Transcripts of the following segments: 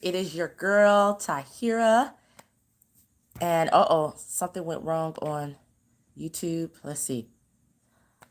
It is your girl, Tahira. And something went wrong on YouTube. Let's see.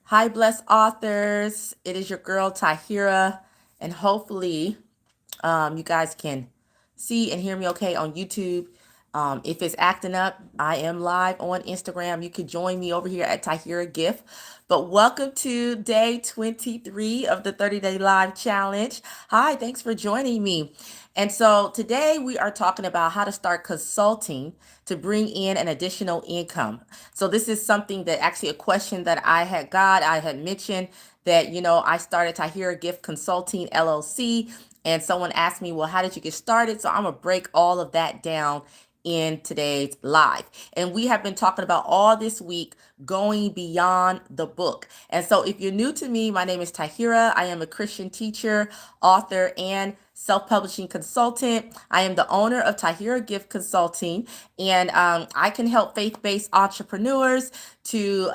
Hi, blessed authors. It is your girl, Tahira. And hopefully, you guys can see and hear me okay on YouTube. If it's acting up, I am live on Instagram. You can join me over here at Tahira Gift. But welcome to day 23 of the 30-day live challenge. Hi, thanks for joining me. And so today we are talking about how to start consulting to bring in an additional income. So this is something that actually a question that I had mentioned that, I started Tahira Gift Consulting LLC. And someone asked me, well, how did you get started? So I'm going to break all of that down in today's live. And we have been talking about all this week going beyond the book. And so if you're new to me, my name is Tahira. I am a Christian teacher, author, and self-publishing consultant. I am the owner of Tahira Gift Consulting, and I can help faith-based entrepreneurs to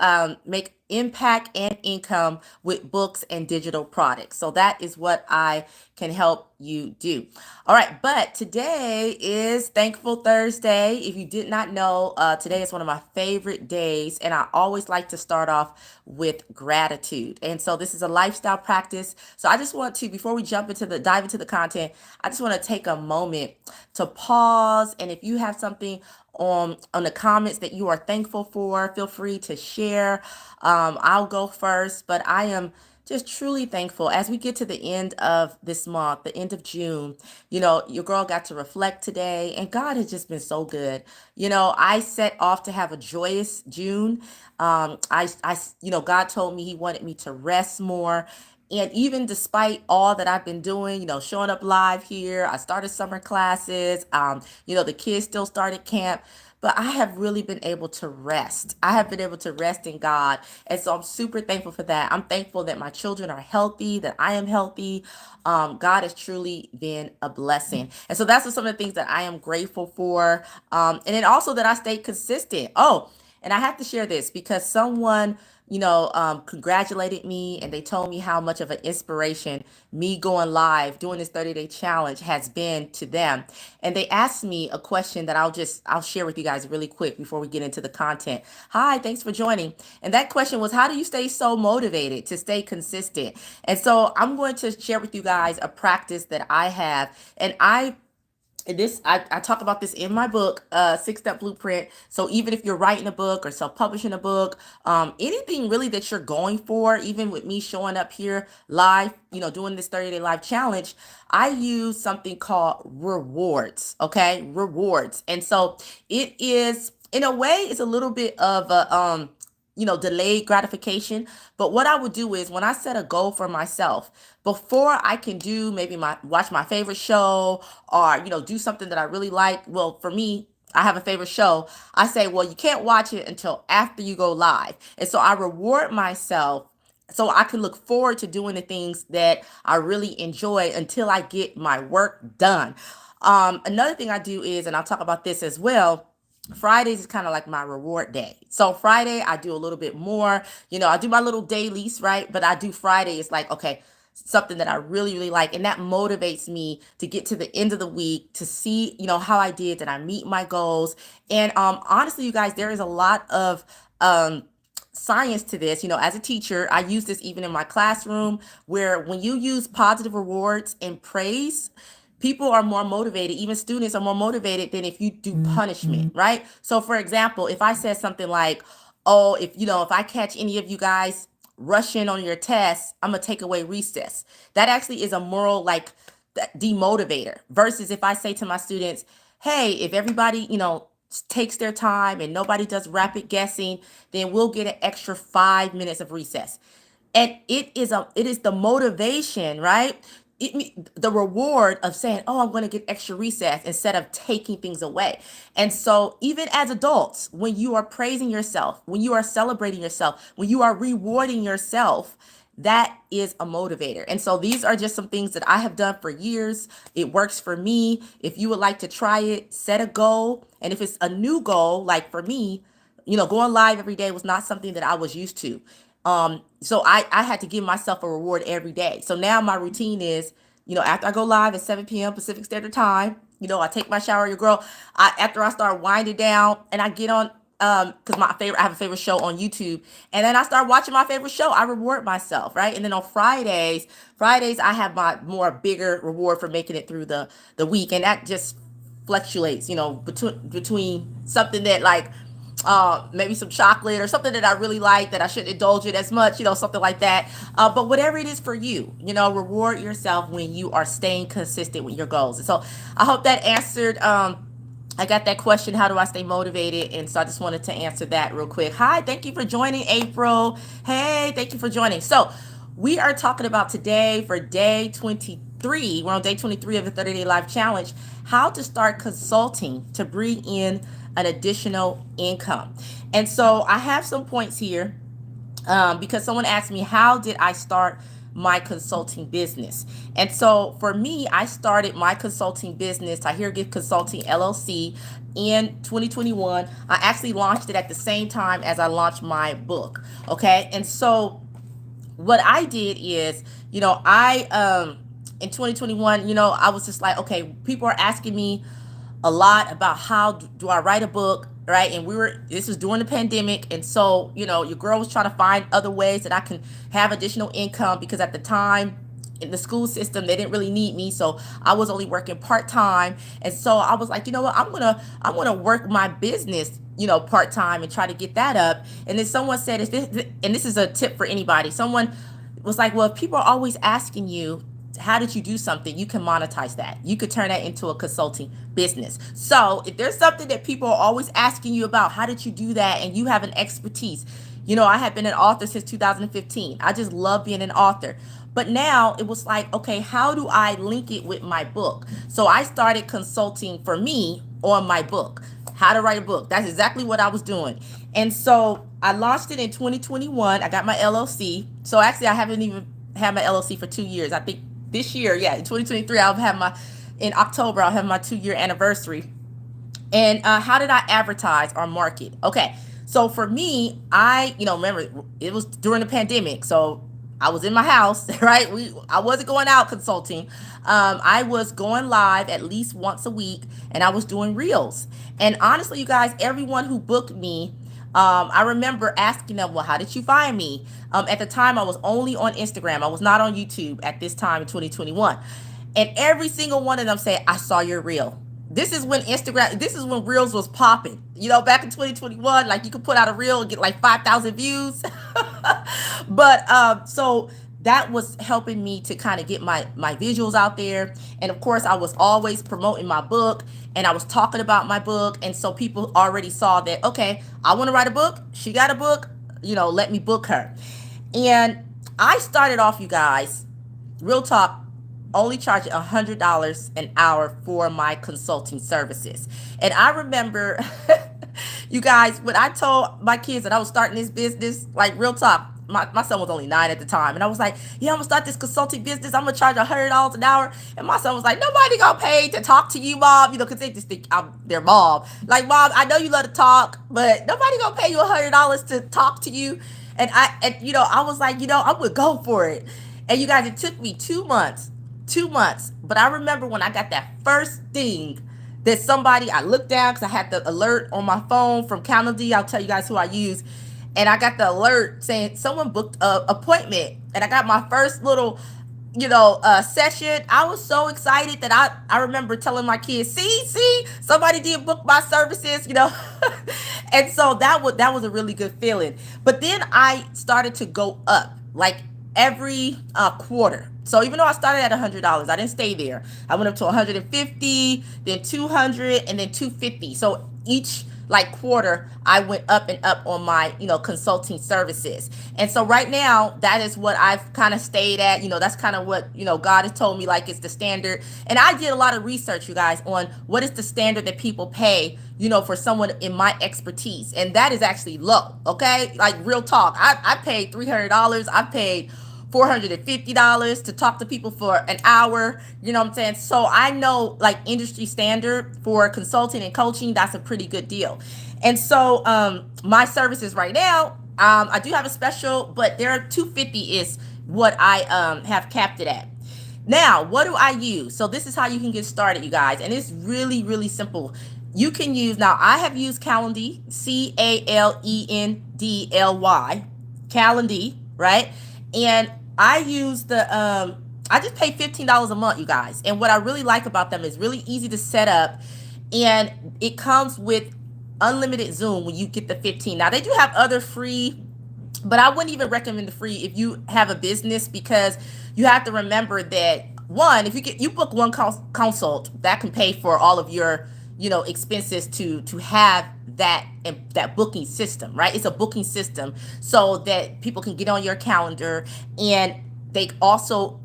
make impact and income with books and digital products. So that is what I can help you do. All right, but today is Thankful Thursday. If you did not know, today is one of my favorite days, and I always like to start off with gratitude. And so this is a lifestyle practice. So I just want to, before we dive into the content, I just want to take a moment to pause. And if you have something on the comments that you are thankful for, feel free to share. I'll go first, but I am just truly thankful as we get to the end of this month, the end of June. Your girl got to reflect today, and God has just been so good. I set off to have a joyous June. God told me He wanted me to rest more. And even despite all that I've been doing, showing up live here, I started summer classes, the kids still started camp, but I have really been able to rest. I have been able to rest in God. And so I'm super thankful for that. I'm thankful that my children are healthy, that I am healthy. God has truly been a blessing. And so that's some of the things that I am grateful for. And then also that I stayed consistent. Oh, and I have to share this because someone congratulated me and they told me how much of an inspiration me going live doing this 30-day challenge has been to them. And they asked me a question that I'll share with you guys really quick before we get into the content. Hi, thanks for joining. And that question was, how do you stay so motivated to stay consistent? And so I'm going to share with you guys a practice that I have. And I talk about this in my book, 6-Step Blueprint. So even if you're writing a book or self-publishing a book, anything really that you're going for, even with me showing up here live, doing this 30-day live challenge, I use something called rewards. Okay, rewards. And so it is, in a way, it's a little bit of a delayed gratification. But what I would do is when I set a goal for myself, before I can do maybe watch my favorite show or, do something that I really like. Well, for me, I have a favorite show. I say, well, you can't watch it until after you go live. And so I reward myself so I can look forward to doing the things that I really enjoy until I get my work done. Another thing I do is, and I'll talk about this as well, Fridays is kind of like my reward day. So Friday, I do a little bit more. I do my little dailies, right? But I do Friday. It's like, okay, something that I really, really like. And that motivates me to get to the end of the week to see, how I did, that I meet my goals. And honestly, you guys, there is a lot of science to this. As a teacher, I use this even in my classroom, where when you use positive rewards and praise, people are more motivated. Even students are more motivated than if you do punishment, right? So for example, if I said something like, oh, if I catch any of you guys rushing on your test, I'm gonna take away recess. That actually is a moral, like, demotivator, versus if I say to my students, hey, if everybody takes their time and nobody does rapid guessing, then we'll get an extra 5 minutes of recess. And it is the motivation, right? The reward of saying, oh, I'm going to get extra recess instead of taking things away. And so even as adults, when you are praising yourself, when you are celebrating yourself, when you are rewarding yourself, that is a motivator. And so these are just some things that I have done for years. It works for me. If you would like to try it, set a goal. And if it's a new goal, like for me, going live every day was not something that I was used to. So I had to give myself a reward every day. So now my routine is after I go live at 7 p.m. Pacific Standard Time, I take my shower. Your girl, after I start winding down and I get on, because I have a favorite show on YouTube, and then I start watching my favorite show. I reward myself, right? And then on Fridays I have my more bigger reward for making it through the week, and that just fluctuates, between something that like maybe some chocolate or something that I really like that I shouldn't indulge in as much, something like that. But whatever it is for you, reward yourself when you are staying consistent with your goals. And so I hope that answered. I got that question, how do I stay motivated? And so I just wanted to answer that real quick. Hi, thank you for joining, April. Hey, thank you for joining. So we are talking about today for day 23. We're on day 23 of the 30-day life challenge, how to start consulting to bring in an additional income. And so I have some points here because someone asked me, how did I start my consulting business? And so for me, I started my consulting business, Tahir Gift Consulting LLC, in 2021. I actually launched it at the same time as I launched my book. Okay. And so what I did is, I in 2021, I was just like, okay, people are asking me a lot about how do I write a book, right? And this was during the pandemic. And so, your girl was trying to find other ways that I can have additional income, because at the time in the school system, they didn't really need me. So I was only working part-time. And so I was like, you know what, I'm gonna work my business, part-time, and try to get that up. And then someone said, and this is a tip for anybody. Someone was like, well, if people are always asking you, how did you do something? You can monetize that. You could turn that into a consulting business. So if there's something that people are always asking you about, how did you do that? And you have an expertise. I have been an author since 2015. I just love being an author. But now it was like, okay, how do I link it with my book? So I started consulting for me on my book, how to write a book. That's exactly what I was doing. And so I launched it in 2021. I got my LLC. So actually, I haven't even had my LLC for 2 years. I think this year, yeah, in 2023, in October, I'll have my 2-year anniversary. And how did I advertise or market? Okay, so for me, remember, it was during the pandemic, so I was in my house, right? I wasn't going out consulting. I was going live at least once a week, and I was doing reels. And honestly, you guys, everyone who booked me, I remember asking them, well, how did you find me? At the time, I was only on Instagram. I was not on YouTube at this time in 2021. And every single one of them said, I saw your reel. This is when Reels was popping. Back in 2021, like you could put out a reel and get like 5,000 views. But so that was helping me to kind of get my visuals out there. And of course, I was always promoting my book, and I was talking about my book. And so people already saw that, okay, I want to write a book. She got a book, let me book her. And I started off, you guys, real talk, only charging $100 an hour for my consulting services. And I remember, you guys, when I told my kids that I was starting this business, like real talk, my son was only 9 at the time. And I was like, yeah, I'm gonna start this consulting business. I'm gonna charge $100 an hour. And my son was like, nobody gonna pay to talk to you, Mom. Because they just think I'm their mom. Like, Mom, I know you love to talk, but nobody gonna pay you $100 to talk to you. And I was like, I would go for it. And you guys, it took me 2 months. But I remember when I got that first thing that I looked down because I had the alert on my phone from Calendly. I'll tell you guys who I use. And I got the alert saying someone booked an appointment. And I got my first little, session. I was so excited that I remember telling my kids, see, somebody did book my services, And so that was a really good feeling. But then I started to go up, like every quarter. So even though I started at $100, I didn't stay there. I went up to 150, then 200, and then 250. So each quarter, I went up and up on my, consulting services. And so right now, that is what I've kind of stayed at. That's kind of what, God has told me, like, it's the standard. And I did a lot of research, you guys, on what is the standard that people pay, for someone in my expertise. And that is actually low. Okay. Like real talk. I paid $300. I paid $450 to talk to people for an hour. You know what I'm saying? So I know, like, industry standard for consulting and coaching, that's a pretty good deal. And so my services right now, I do have a special, but there are $250 is what I have capped it at. Now, what do I use? So this is how you can get started, you guys, and it's really, really simple. You can use, now I have used Calendly, Calendly, Calendly, right? And I use I just pay $15 a month, you guys. And what I really like about them is really easy to set up, and it comes with unlimited Zoom when you get the 15. Now they do have other free, but I wouldn't even recommend the free if you have a business, because you have to remember that, one, if you book one consult, that can pay for all of your, expenses to have that booking system, right? It's a booking system so that people can get on your calendar, and they also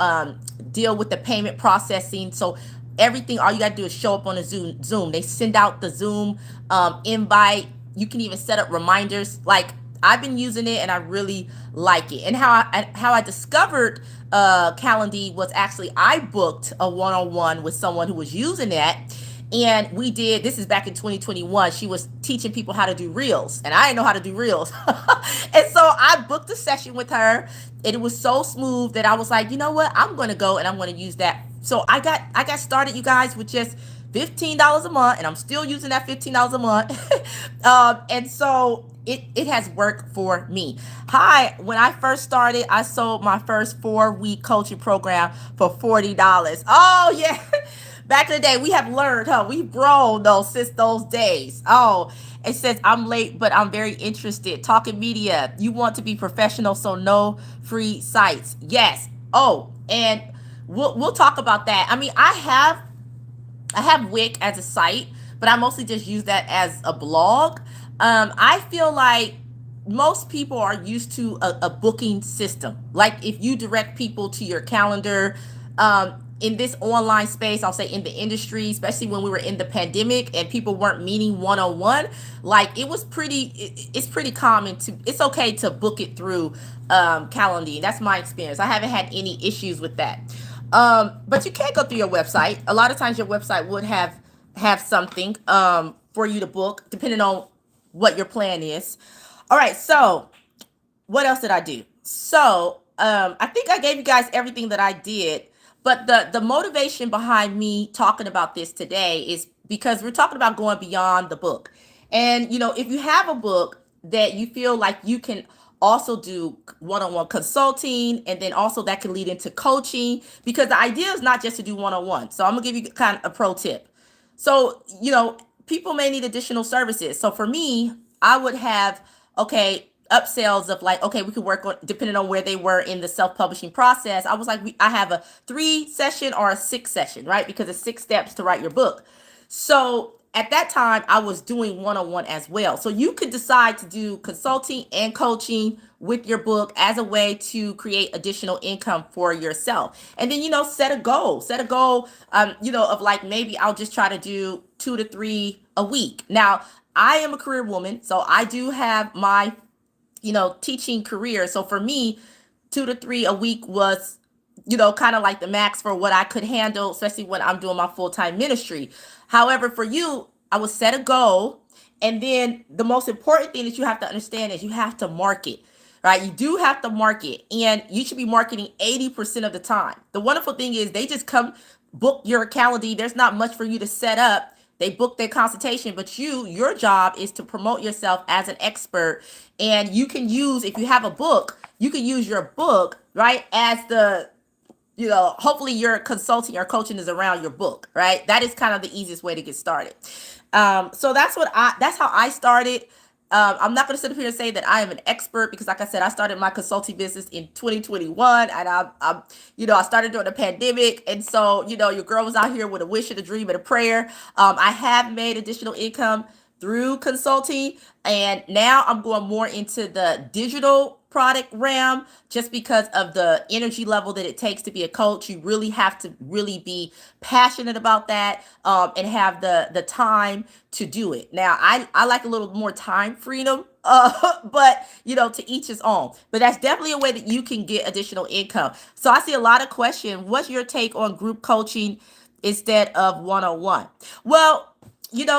deal with the payment processing. So everything, all you got to do is show up on a Zoom. They send out the Zoom invite. You can even set up reminders. Like, I've been using it and I really like it. And how I discovered Calendly was, actually I booked a one-on-one with someone who was using that, and we did, this is back in 2021. She was teaching people how to do reels, and I didn't know how to do reels. And so I booked a session with her, and it was so smooth that I was like, you know what, I'm going to go and I'm going to use that. So I got started, you guys, with just $15 a month, and I'm still using that $15 a month. And so it has worked for me. Hi, when I first started, I sold my first 4-week coaching program for $40. Oh yeah. Back in the day, we have learned, huh? We've grown though since those days. Oh, it says, I'm late, but I'm very interested. Talking media, you want to be professional, so no free sites. Yes. Oh, and we'll talk about that. I mean, I have Wix as a site, but I mostly just use that as a blog. I feel like most people are used to a booking system. Like, if you direct people to your calendar, in this online space, I'll say in the industry, especially when we were in the pandemic and people weren't meeting one on one, like, it's pretty common it's okay to book it through Calendly. That's my experience. I haven't had any issues with that. But you can't go through your website. A lot of times your website would have something for you to book, depending on what your plan is. All right, so what else did I do? So I think I gave you guys everything that I did, but the motivation behind me talking about this today is because we're talking about going beyond the book. And if you have a book that you feel like you can also do one-on-one consulting, and then also that can lead into coaching, because the idea is not just to do one-on-one. So I'm gonna give you kind of a pro tip. So, people may need additional services. So for me, I would have, okay, upsells of, like, okay, we could work on, depending on where they were in the self-publishing process. I was like, I have a 3 session or a 6 session, right? Because it's 6 steps to write your book. So at that time, I was doing one-on-one as well. So you could decide to do consulting and coaching with your book as a way to create additional income for yourself. And then, set a goal, of, like, maybe I'll just try to do 2 to 3 a week. Now, I am a career woman, so I do have my, teaching career. So for me, 2 to 3 a week was, kind of like the max for what I could handle, especially when I'm doing my full-time ministry. However, for you, I would set a goal. And then the most important thing that you have to understand is you have to market, right? You do have to market, and you should be marketing 80% of the time. The wonderful thing is they just come book your calendar. There's not much for you to set up. They book their consultation, but your job is to promote yourself as an expert. And you can use, if you have a book, you can use your book, right, as hopefully your consulting or coaching is around your book, right? That is kind of the easiest way to get started. So that's how I started. I'm not going to sit up here and say that I am an expert, because, like I said, I started my consulting business in 2021, and I started during the pandemic. And so, your girl was out here with a wish and a dream and a prayer. I have made additional income through consulting, and now I'm going more into the digital product realm, just because of the energy level that it takes to be a coach. You really have to really be passionate about that, and have the time to do it. Now, I like a little more time freedom, but to each his own. But that's definitely a way that you can get additional income. So I see a lot of questions. What's your take on group coaching instead of one-on-one? Well,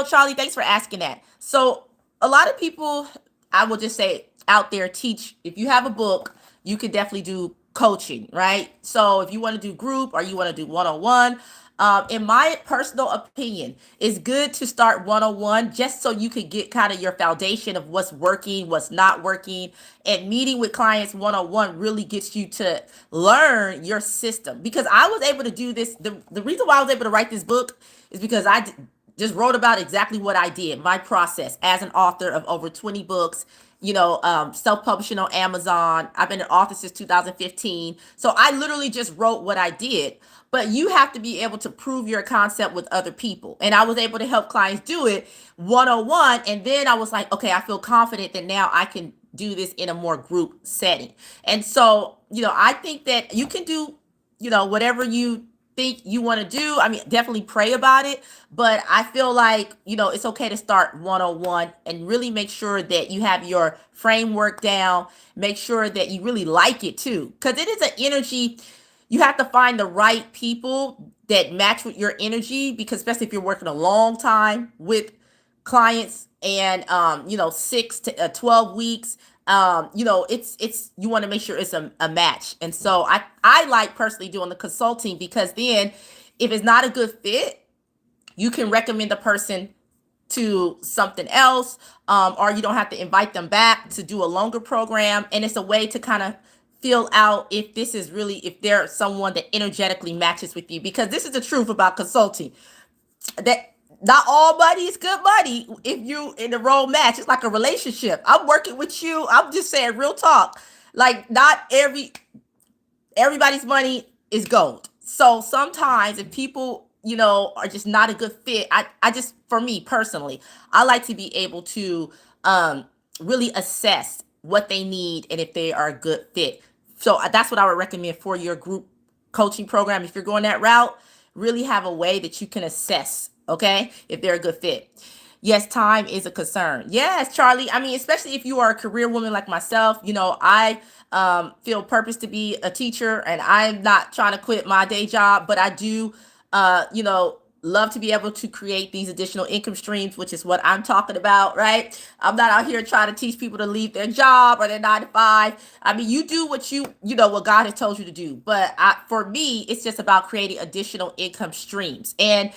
Charlie, thanks for asking that. So a lot of people, I will just say, out there teach. If you have a book, you could definitely do coaching, right? So if you want to do group or you want to do one-on-one, in my personal opinion, it's good to start one-on-one just so you can get kind of your foundation of what's working, what's not working. And meeting with clients one-on-one really gets you to learn your system. Because I was able to do this. The reason why I was able to write this book is because just wrote about exactly what I did, my process as an author of over 20 books, self-publishing on Amazon. I've been an author since 2015. So I literally just wrote what I did. But you have to be able to prove your concept with other people. And I was able to help clients do it one-on-one. And then I was like, okay, I feel confident that now I can do this in a more group setting. And so, I think that you can do, whatever you think you want to do. I mean, definitely pray about it, but I feel like, it's okay to start one-on-one and really make sure that you have your framework down. Make sure that you really like it too, because it is an energy. You have to find the right people that match with your energy, because especially if you're working a long time with clients and 6 to 12 weeks, it's you want to make sure it's a match. And so I like personally doing the consulting, because then if it's not a good fit, you can recommend the person to something else, or you don't have to invite them back to do a longer program. And it's a way to kind of feel out if they're someone that energetically matches with you, because this is the truth about consulting, that not all money is good money if you in the wrong match. It's like a relationship. I'm working with you. I'm just saying real talk. Like, not everybody's money is gold. So sometimes if people, are just not a good fit, I just, for me personally, I like to be able to really assess what they need and if they are a good fit. So that's what I would recommend for your group coaching program. If you're going that route, really have a way that you can assess, okay, if they're a good fit. Yes, time is a concern. Yes, Charlie. I mean, especially if you are a career woman like myself, I feel purpose to be a teacher, and I'm not trying to quit my day job, but I do, love to be able to create these additional income streams, which is what I'm talking about, right? I'm not out here trying to teach people to leave their job or their 9 to 5. I mean, you do what what God has told you to do. But for me, it's just about creating additional income streams. And,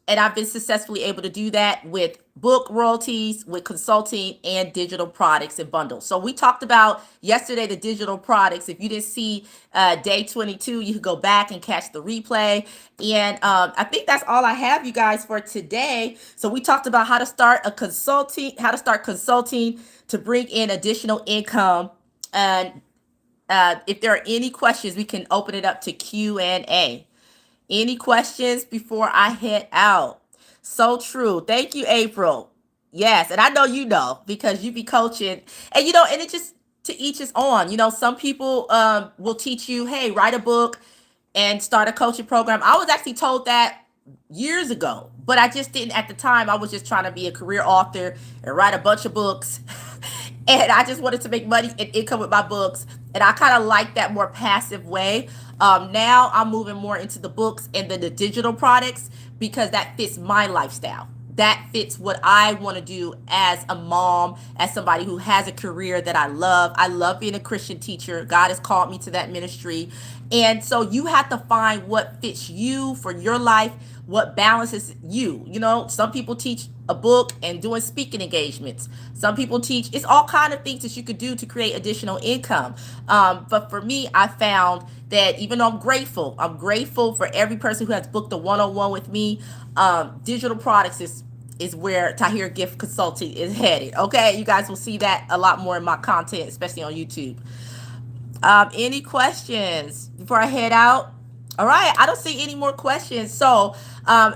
and I've been successfully able to do that with book royalties, with consulting, and digital products and bundles. So we talked about yesterday the digital products. If you didn't see day 22, you can go back and catch the replay. And I think that's all I have, you guys, for today. So we talked about how to start consulting to bring in additional income. And if there are any questions, we can open it up to Q&A. Any questions before I head out? So true. Thank you, April. Yes, and I know because you be coaching, and and it just, to each his own. Some people will teach you, hey, write a book and start a coaching program. I was actually told that years ago, but I just didn't at the time. I was just trying to be a career author and write a bunch of books. And I just wanted to make money and income with my books. And I kind of like that more passive way. Now I'm moving more into the books and then the digital products, because that fits my lifestyle. That fits what I want to do as a mom, as somebody who has a career that I love. I love being a Christian teacher. God has called me to that ministry. And so you have to find what fits you for your life, what balances you. Some people teach a book and doing speaking engagements. Some people teach, it's all kind of things that you could do to create additional income. But for me, I found that even though I'm grateful for every person who has booked a one-on-one with me. Digital products is where Tahir Gift Consulting is headed. Okay, you guys will see that a lot more in my content, especially on YouTube. Any questions before I head out? All right, I don't see any more questions. So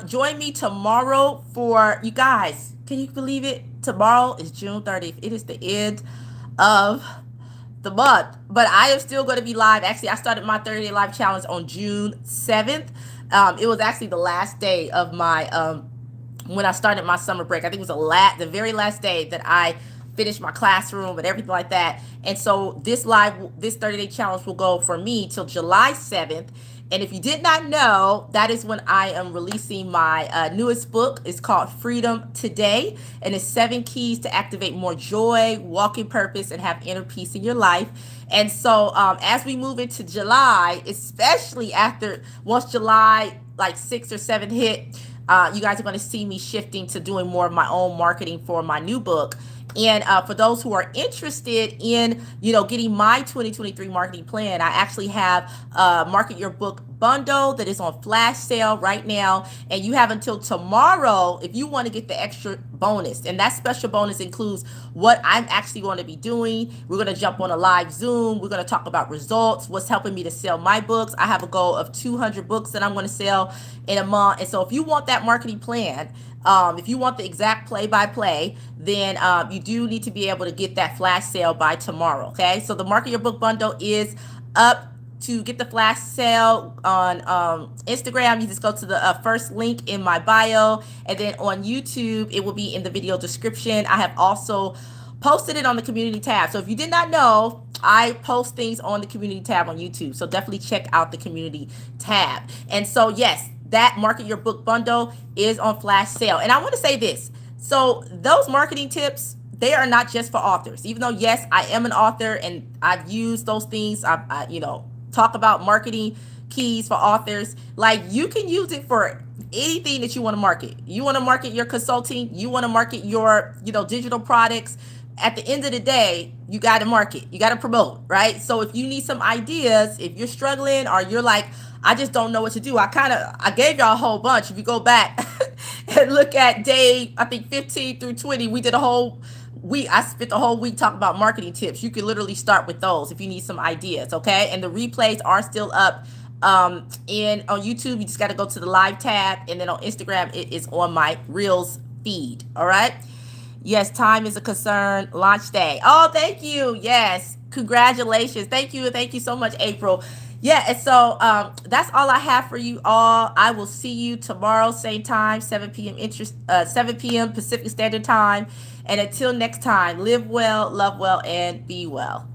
join me tomorrow for, you guys, can you believe it? Tomorrow is June 30th. It is the end of the month, but I am still going to be live. Actually, I started my 30-day live challenge on June 7th. It was actually the last day of my when I started my summer break. I think it was the very last day that I finished my classroom and everything like that. And so this 30-day challenge will go for me till July 7th. And if you did not know, that is when I am releasing my newest book. It's called Freedom Today, and it's 7 keys to activate more joy, walk in purpose, and have inner peace in your life. And so, as we move into July, especially after once July like 6 or 7 hit, you guys are going to see me shifting to doing more of my own marketing for my new book. And for those who are interested in, getting my 2023 marketing plan, I actually have Market Your Book bundle that is on flash sale right now. And you have until tomorrow if you want to get the extra bonus. And that special bonus includes what I'm actually going to be doing. We're going to jump on a live Zoom. We're going to talk about results, what's helping me to sell my books. I have a goal of 200 books that I'm going to sell in a month. And so if you want that marketing plan, if you want the exact play-by-play, then you do need to be able to get that flash sale by tomorrow, okay? So the Market Your Book bundle is up. To get the flash sale on Instagram, you just go to the first link in my bio, and then on YouTube, it will be in the video description. I have also posted it on the community tab. So if you did not know, I post things on the community tab on YouTube. So definitely check out the community tab. And so, yes, that Market Your Book bundle is on flash sale. And I want to say this. So those marketing tips, they are not just for authors. Even though, yes, I am an author and I've used those things, talk about marketing keys for authors. Like, you can use it for anything that you want to market. You want to market your consulting, you want to market your, digital products. At the end of the day, you got to market, you got to promote, right? So if you need some ideas, if you're struggling or you're like, I just don't know what to do, I gave y'all a whole bunch. If you go back and look at day, I think 15 through 20, we did a whole week. I spent the whole week talking about marketing tips. You can literally start with those if you need some ideas, okay? And the replays are still up in on YouTube. You just got to go to the live tab, and then on Instagram, it is on my Reels feed, all right? Yes, time is a concern. Launch day. Oh, thank you. Yes, congratulations. Thank you. Thank you so much, April. Yeah, and so that's all I have for you all. I will see you tomorrow, same time, 7 p.m. Pacific Standard Time. And until next time, live well, love well, and be well.